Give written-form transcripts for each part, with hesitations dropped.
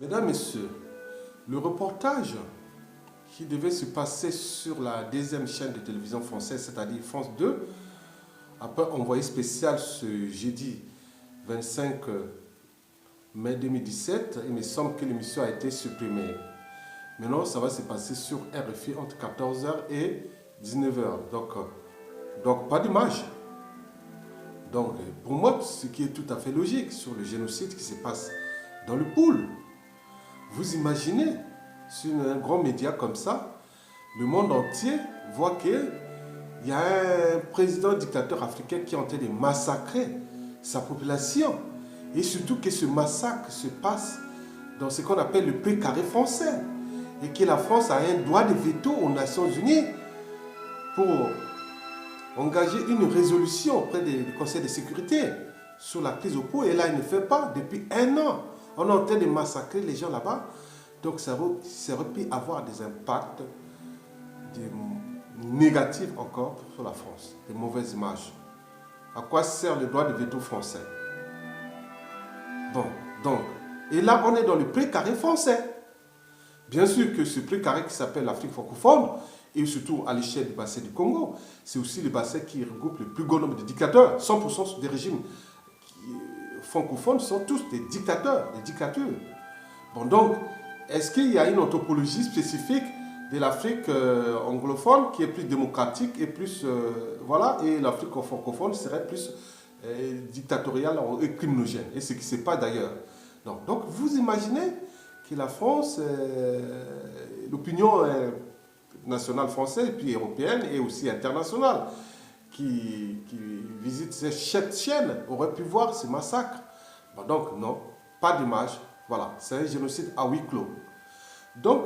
Mesdames, Messieurs, le reportage qui devait se passer sur la deuxième chaîne de télévision française, c'est-à-dire France 2, après envoyé spécial ce jeudi 25 mai 2017, il me semble que l'émission a été supprimée. Maintenant, ça va se passer sur RFI entre 14h et 19h. Donc pas d'image. Donc, pour moi, ce qui est tout à fait logique sur le génocide qui se passe dans le pool. Vous imaginez, sur un grand média comme ça, le monde entier voit qu'il y a un président dictateur africain qui est en train de massacrer sa population. Et surtout que ce massacre se passe dans ce qu'on appelle le précaré français. Et que la France a un droit de veto aux Nations Unies pour engager une résolution auprès du Conseil de sécurité sur la crise au pot. Et là, il ne fait pas. Depuis un an, on est en train de massacrer les gens là-bas. Donc, ça aurait pu avoir des impacts négatifs encore sur la France. Des mauvaises images. À quoi sert le droit de veto français? Bon, donc, et là, on est dans le précaré français. Bien sûr que ce précaré qui s'appelle l'Afrique francophone, et surtout à l'échelle du bassin du Congo, c'est aussi le bassin qui regroupe le plus grand nombre de dictateurs. 100% des régimes francophones sont tous des dictateurs, des dictatures. Bon, donc, est-ce qu'il y a une anthropologie spécifique de l'Afrique anglophone qui est plus démocratique et plus... voilà, et l'Afrique francophone serait plus dictatoriale et criminogène, et ce qui ne se passe d'ailleurs. Donc, vous imaginez que la France, l'opinion nationale française, puis européenne et aussi internationale, qui visite cette chaîne, aurait pu voir ce massacre. Bon, donc, non, pas d'image. Voilà, c'est un génocide à huis clos. Donc,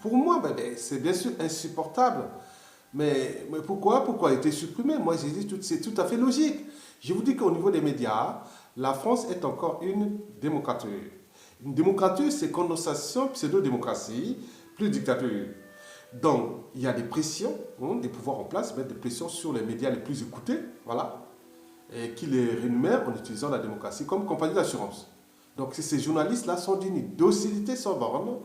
pour moi, c'est bien sûr insupportable. Mais pourquoi a été supprimé? Moi, j'ai dit c'est tout à fait logique. Je vous dis qu'au niveau des médias, la France est encore une démocrature. Une démocrature, c'est condensation, pseudo-démocratie, plus dictature. Donc, il y a des pressions, des pouvoirs en place, mettre des pressions sur les médias les plus écoutés, voilà, et qui les rémunèrent en utilisant la démocratie comme compagnie d'assurance. Donc, ces journalistes-là sont d'une docilité sans borne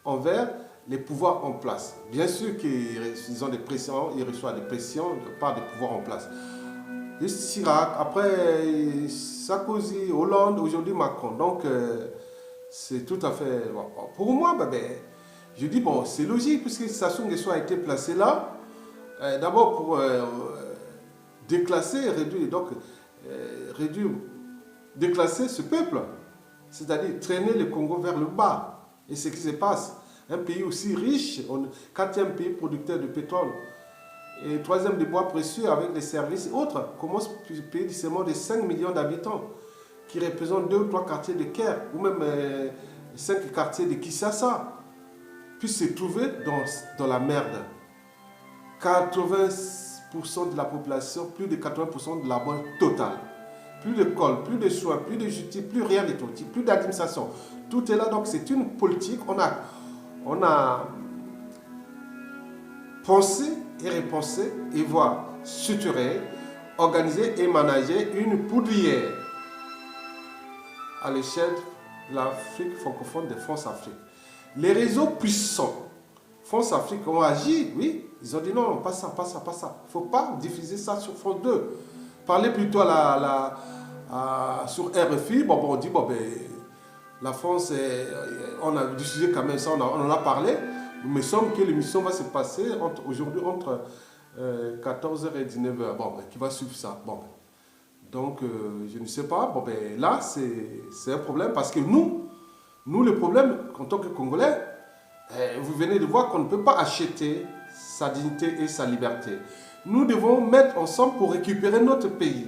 envers les pouvoirs en place. Bien sûr qu'ils ont des pressions, ils reçoivent des pressions par des pouvoirs en place. Chirac, après Sarkozy, Hollande, aujourd'hui Macron. Donc, c'est tout à fait... Pour moi, je dis, bon, c'est logique, puisque Sassou Nguesso a été placé là, d'abord pour déclasser, déclasser ce peuple, c'est-à-dire traîner le Congo vers le bas. Et ce qui se passe, un pays aussi riche, quatrième pays producteur de pétrole, et troisième de bois précieux avec des services et autres, commence un pays seulement de 5 millions d'habitants, qui représente 2 ou 3 quartiers de Caire, ou même 5 quartiers de Kinshasa, puisse se trouver dans la merde. 80% de la population, plus de 80% de la bonne totale. Plus d'école, plus de soins, plus de justice, plus rien de tout, plus d'administration. Tout est là, donc c'est une politique. On a pensé et repensé et voire suturer, organiser et manager une poudrière à l'échelle de l'Afrique francophone de France-Afrique. Les réseaux puissants, France-Afrique, ont agi, oui, ils ont dit non, pas ça, pas ça, pas ça. Il ne faut pas diffuser ça sur France 2. Parlez plutôt sur RFI, on dit, la France, on a diffusé quand même ça, on en a parlé. Il me semble que l'émission va se passer aujourd'hui entre 14h et 19h. Qui va suivre ça? Donc, je ne sais pas. Là, c'est un problème parce que nous, le problème, en tant que Congolais, vous venez de voir qu'on ne peut pas acheter sa dignité et sa liberté. Nous devons mettre ensemble pour récupérer notre pays.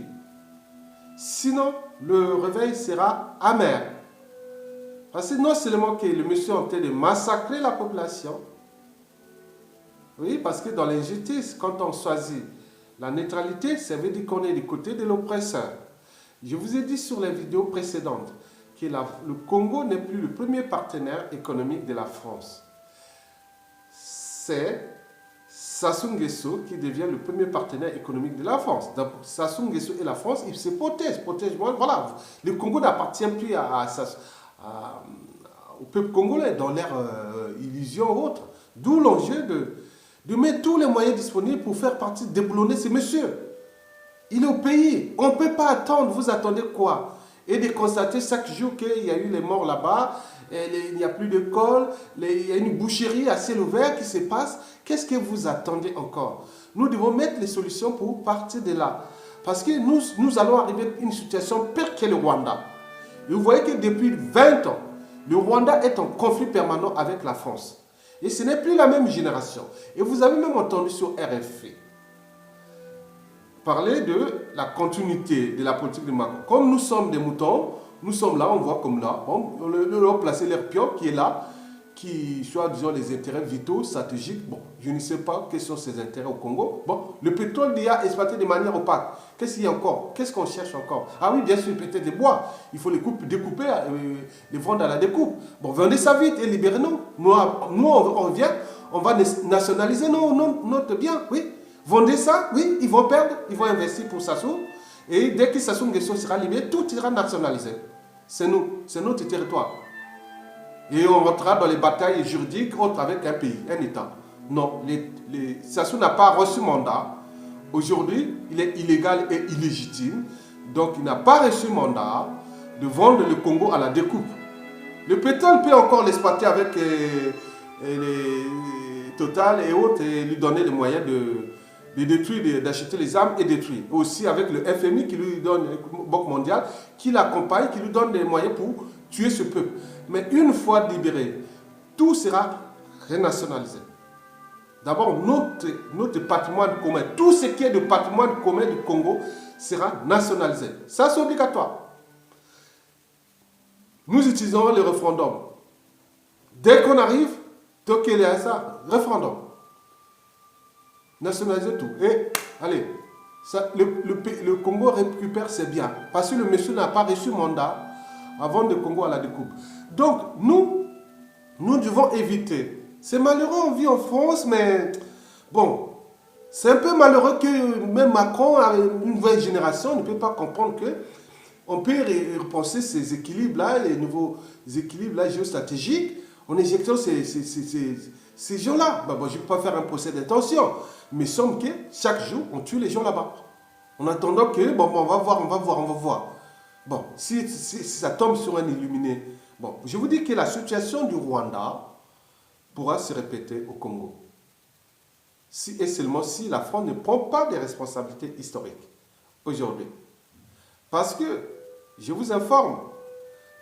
Sinon, le réveil sera amer. Parce que non seulement que le monsieur est en train de massacrer la population, oui, parce que dans l'injustice, quand on choisit la neutralité, ça veut dire qu'on est du côté de l'oppresseur. Je vous ai dit sur les vidéos précédentes que le Congo n'est plus le premier partenaire économique de la France. C'est Sassou Nguesso qui devient le premier partenaire économique de la France. Donc, Sassou Nguesso et la France, ils se protègent. Voilà, le Congo n'appartient plus au peuple congolais dans leur illusion ou autre. D'où l'enjeu de mettre tous les moyens disponibles pour faire partie, déboulonner ces messieurs. Il est au pays. On ne peut pas attendre. Vous attendez quoi? Et de constater chaque jour qu'il y a eu les morts là-bas, il n'y a plus d'école, il y a une boucherie à ciel ouvert qui se passe. Qu'est-ce que vous attendez encore? Nous devons mettre les solutions pour partir de là. Parce que nous allons arriver à une situation pire que le Rwanda. Et vous voyez que depuis 20 ans, le Rwanda est en conflit permanent avec la France. Et ce n'est plus la même génération. Et vous avez même entendu sur RFI parler de la continuité de la politique de Macron. Comme nous sommes des moutons, nous sommes là, on voit comme là. Bon, on leur placer leur pion qui est là, qui soit, disons, les intérêts vitaux, stratégiques. Bon, je ne sais pas quels sont ces intérêts au Congo. Bon, le pétrole déjà exploité de manière opaque. Qu'est-ce qu'il y a encore? Qu'est-ce qu'on cherche encore? Ah oui, bien sûr, peut-être des bois. Il faut les découper, les vendre à la découpe. Bon, vendez ça vite et libérez-nous. Nous, on revient, on va nationaliser notre bien, oui. Vendez ça, oui, ils vont perdre, ils vont investir pour Sassou. Et dès que Sassou Nguesso sera libéré, tout sera nationalisé. C'est nous, c'est notre territoire. Et on rentrera dans les batailles juridiques autres avec un pays, un État. Non, Sassou n'a pas reçu mandat. Aujourd'hui, il est illégal et illégitime. Donc, il n'a pas reçu mandat de vendre le Congo à la découpe. Le pétrole peut encore l'exploiter avec les Total et autres et lui donner les moyens de détruire, d'acheter les armes et détruire. Aussi avec le FMI qui lui donne, le Banque mondiale, qui l'accompagne, qui lui donne les moyens pour tuer ce peuple. Mais une fois libéré, tout sera renationalisé. D'abord, notre patrimoine commun, tout ce qui est de patrimoine commun du Congo sera nationalisé. Ça, c'est obligatoire. Nous utilisons le référendum. Dès qu'on arrive, tant qu'il y a ça, référendum. Nationaliser tout. Et, allez, ça, le Congo récupère ses biens. Parce que le monsieur n'a pas reçu mandat avant le Congo à la découpe. Donc, nous devons éviter. C'est malheureux, on vit en France, mais bon, c'est un peu malheureux que même Macron, une nouvelle génération, ne peut pas comprendre que on peut repenser ces équilibres-là, les nouveaux équilibres-là géostratégiques, en injectant ces gens-là. Bon, je ne peux pas faire un procès d'intention, mais il semble que chaque jour, on tue les gens là-bas. En attendant que, bon, on va voir. Bon, si ça tombe sur un illuminé. Bon, je vous dis que la situation du Rwanda pourra se répéter au Congo. Si et seulement si la France ne prend pas des responsabilités historiques aujourd'hui. Parce que, je vous informe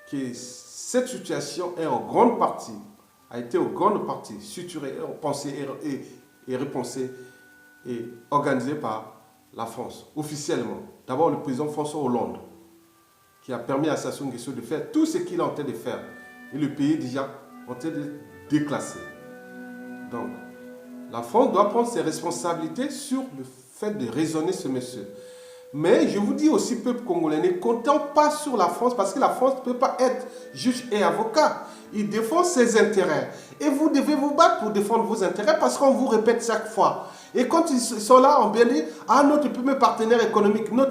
que cette situation est en grande partie, a été en grande partie suturée, pensée et repensée et organisée par la France, officiellement. D'abord le président François Hollande, qui a permis à Sassou Nguesso de faire tout ce qu'il est en train de faire. Et le pays est déjà en train de déclasser. Donc, la France doit prendre ses responsabilités sur le fait de raisonner ce monsieur. Mais je vous dis aussi, peuple congolais, ne comptons pas sur la France parce que la France ne peut pas être juge et avocat. Il défend ses intérêts. Et vous devez vous battre pour défendre vos intérêts parce qu'on vous répète chaque fois. Et quand ils sont là, on vient dire, ah, notre premier partenaire économique. Non,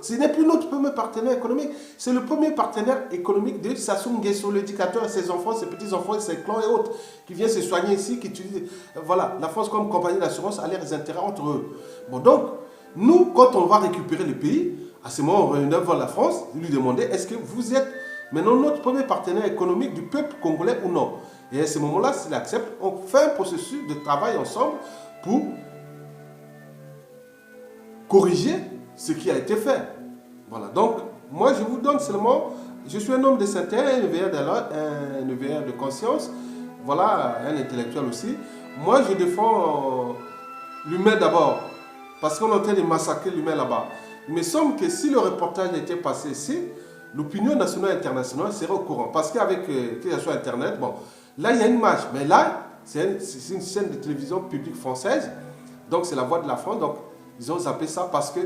ce n'est plus notre premier partenaire économique. C'est le premier partenaire économique de Sassou Nguesso, l'éducateur, ses enfants, ses petits-enfants, ses clans et autres, qui viennent se soigner ici, qui utilisent, voilà, la France comme compagnie d'assurance a leurs intérêts entre eux. Bon, donc, nous, quand on va récupérer le pays, à ce moment, on revient vers la France, lui demander, est-ce que vous êtes maintenant notre premier partenaire économique du peuple congolais ou non? Et à ce moment-là, s'il accepte, on fait un processus de travail ensemble pour corriger ce qui a été fait. Voilà, donc, moi, je vous donne seulement, je suis un homme de synthèse, un éveilleur de conscience, voilà, un intellectuel aussi. Moi, je défends l'humain d'abord, parce qu'on est en train de massacrer l'humain là-bas. Il me semble que si le reportage était passé ici, l'opinion nationale et internationale serait au courant. Parce qu'avec, que ce soit Internet, bon, là, il y a une image. Mais là, c'est une chaîne de télévision publique française. Donc, c'est la voix de la France. Donc, ils ont zappé ça parce que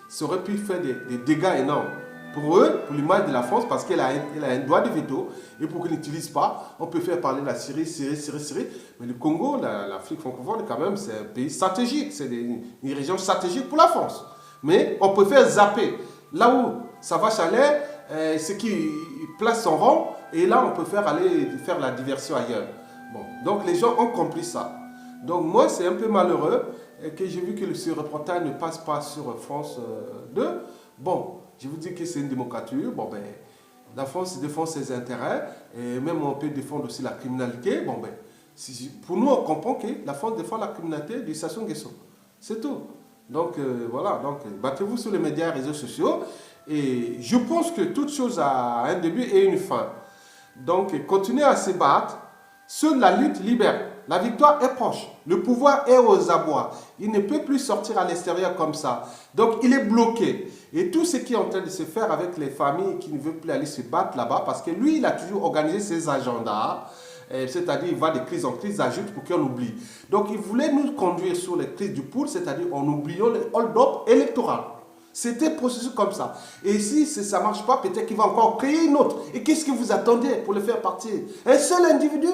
ça aurait pu faire des dégâts énormes. Pour eux, pour l'image de la France, parce qu'elle a un droit de veto. Et pour qu'ils n'utilisent pas, on peut faire parler de la Syrie. Mais le Congo, l'Afrique francophone, quand même, c'est un pays stratégique. C'est une région stratégique pour la France. Mais on préfère zapper. Là où ça va chaler, ce qui place son rang Et là, on peut aller faire la diversion ailleurs. Bon, donc les gens ont compris ça. Donc moi, c'est un peu malheureux que j'ai vu que ce reportage ne passe pas sur France 2. Bon, je vous dis que c'est une démocratie. Bon, ben, la France défend ses intérêts et même on peut défendre aussi la criminalité. Bon, ben, pour nous, on comprend que la France défend la criminalité du Sassou Nguesso. C'est tout. Donc voilà, donc battez-vous sur les médias et réseaux sociaux. Et je pense que toute chose a un début et une fin. Donc continuez à se battre. Seule la lutte libère. La victoire est proche. Le pouvoir est aux abois. Il ne peut plus sortir à l'extérieur comme ça. Donc il est bloqué. Et tout ce qui est en train de se faire avec les familles qui ne veulent plus aller se battre là-bas, parce que lui, il a toujours organisé ses agendas. C'est-à-dire il va de crise en crise, ajoute pour qu'on oublie. Donc il voulait nous conduire sur les crises du pool, c'est-à-dire en oubliant les hold-up électoraux. C'était processus comme ça. Et si ça ne marche pas, peut-être qu'il va encore créer une autre. Et qu'est-ce que vous attendez pour le faire partir? Un seul individu?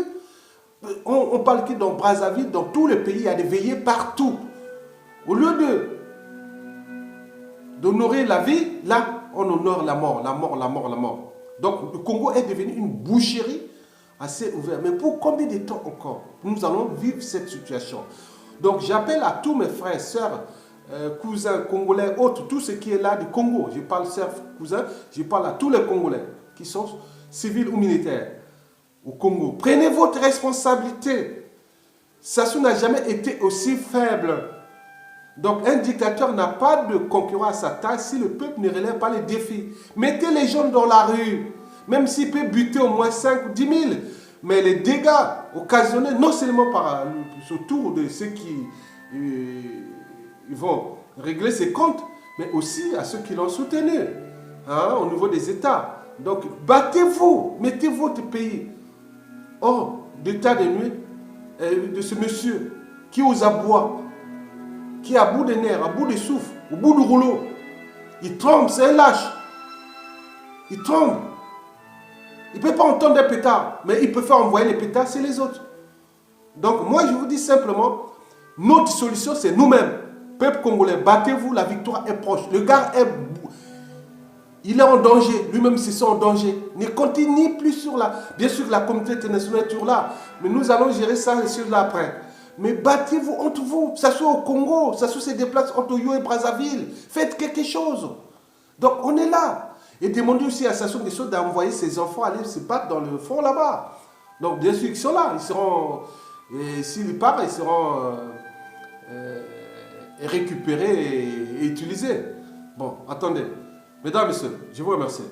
On parle que dans Brazzaville, dans tous les pays, il y a des veillées partout. Au lieu d'honorer la vie, là, on honore la mort, la mort, la mort, la mort. Donc le Congo est devenu une boucherie assez ouverte. Mais pour combien de temps encore nous allons vivre cette situation? Donc j'appelle à tous mes frères, sœurs, cousins congolais, autres, tout ce qui est là du Congo. Je parle sœurs, cousins, je parle à tous les Congolais qui sont civils ou militaires au Congo. Prenez votre responsabilité. Sassou n'a jamais été aussi faible. Donc un dictateur n'a pas de concurrent à sa taille si le peuple ne relève pas les défis. Mettez les jeunes dans la rue, même s'il peut buter au moins 5 ou 10 000. Mais les dégâts occasionnés, non seulement autour de ceux qui ils vont régler ses comptes, mais aussi à ceux qui l'ont soutenu, hein, au niveau des États. Donc battez-vous, mettez votre pays hors d'état de nuit de ce monsieur qui est aux abois, qui est à bout de nerfs, à bout de souffle, au bout du rouleau. Il tremble, c'est un lâche. Il tremble. Il ne peut pas entendre des pétards, mais il peut faire envoyer les pétards, c'est les autres. Donc moi je vous dis simplement, notre solution c'est nous-mêmes. Peuple congolais, battez-vous, la victoire est proche. Le gars il est en danger, lui-même se sent en danger. Ne continue plus sur la... Bien sûr que la communauté internationale est toujours là, mais nous allons gérer ça et sur là après. Mais battez-vous entre vous, ça soit au Congo, ça soit se déplace entre Yo et Brazzaville. Faites quelque chose. Donc on est là. Et demandez aussi à Sassou Nguesso d'envoyer ses enfants aller se battre dans le fond là-bas. Donc bien sûr ils sont là, ils seront... Et s'ils partent, ils seront récupérés et utilisés. Bon, attendez. Mesdames, Messieurs, je vous remercie.